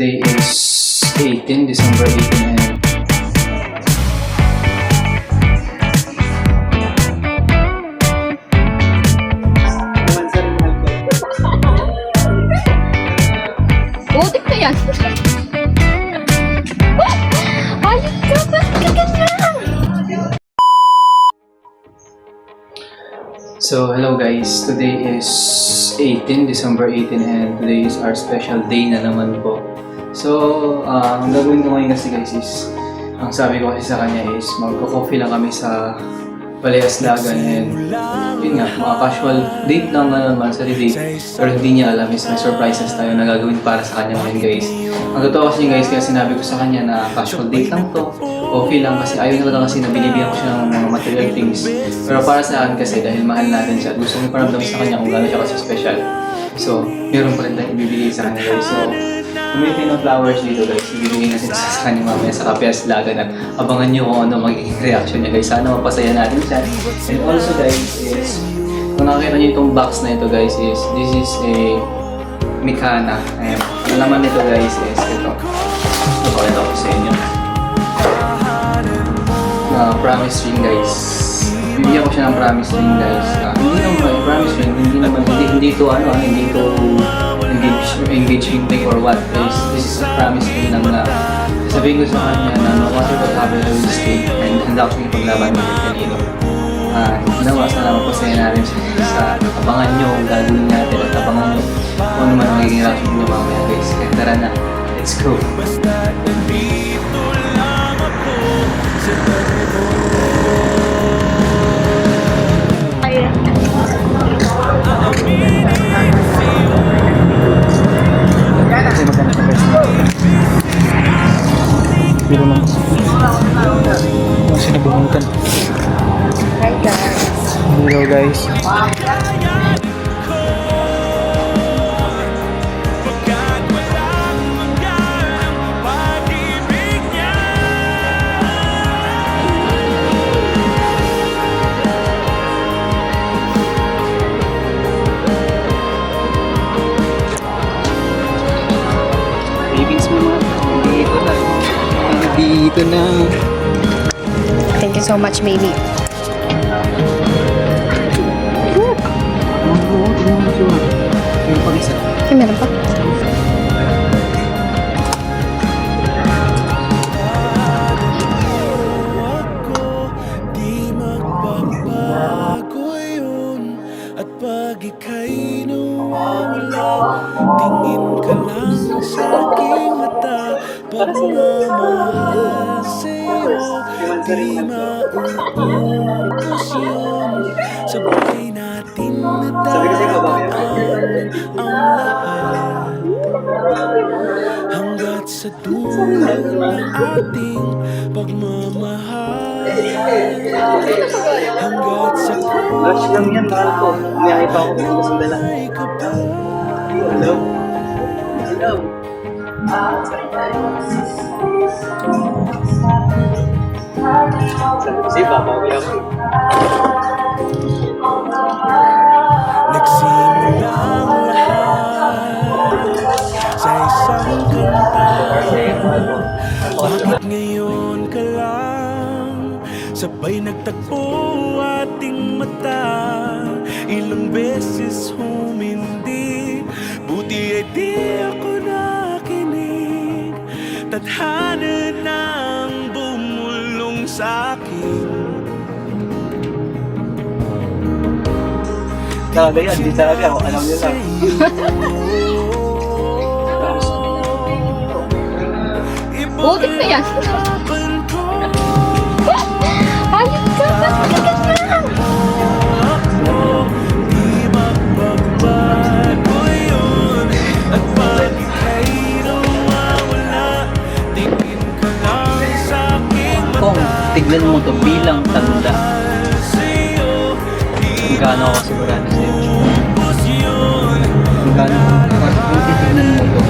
Today is 18, December 18 and Butik na yan. Ayun ka, ba't ka ganyan? So, hello guys. Today is 18, December 18 and today is our special day na naman po. So, ang gagawin ko ngayon kasi guys is, ang sabi ko kasi sa kanya is magko-coffee lang kami sa Palayas Dagan and yun nga, mga casual date lang na naman sa date. Pero hindi niya alam is may surprises tayo na gagawin para sa kanya ngayon guys. Ang totoo kasi guys, kaya sinabi ko sa kanya na casual date lang to, okay lang kasi ayaw niya lang kasi na binibigyan ko siya ng mga material things. Pero para sa akin kasi dahil mahal natin siya, gusto ko iparamdam sa kanya kung gano'n siya kasi special. So, meron pa rin tayong ibibigay sa kanya guys. So, kumiti ng flowers dito guys, ibibigay natin sa kanya mamaya sa Palayas Dagan at abangan nyo kung ano magiging reaction niya guys. Sana mapasaya natin siya. And also guys is, kung nakakita nyo itong box na ito guys is, this is a Mikana. Ayan. Ang laman nito guys is ito. Napakita ko sa inyo. Promise ring guys. Bibigyan ko siya ng promise ring guys. Hindi naman promise ring, hindi to ano, hindi to engaging ring or what guys. This is a promise ring lang na sabihin ko sa kanya na no matter what happens I will stay and handa ko yung paglaban ng kanino. Nawa, sana mapasaya natin sa abangan nyo kung gagawin natin at abangan nyo kung ano man ang magiging reaction nyo mamaya guys. Kaya tara na, let's go! Kasi magkano sa best na pero lang kasi nabubunutan. Hi guys. Hello guys. Babies mo mga dito na. Thank you so much, baby. Meron pang isa. Ay, meron pa. Di magbabago yun. At pag ika'y nawawala, tingin ka lang sa aking mata. Pagmamahal sa'yo, di mauubos yun. Sabay natin nadadaan ang lahat, hanggat sa dulo ng ating pagmamahal. Hanggat sa Rush lang yan, mahal ko. Umiyahe pa ako kung gusto nila. kulay ka pa. Hello? Hello? Kasi babawi ako. Nagsimula ang lahat sa isang kanta. Bakit ngayon ka lang sabay nagtagpo ating mata? Ilang beses humindi, buti ay di ako nakinig. Tadhana nang bumulong sa'kin. Talaga yan, di talaga ako. Alam nyo lang. Butik na yan. Ayun ka, ba't ka ganyan? Di magbabago yun. At pag ika'y nawawala, tingin ka lang sa aking Kung tignan mo to bilang tanda, kung gaano ako sigurado sa'yo. Kung gaano, kung titignan mo to,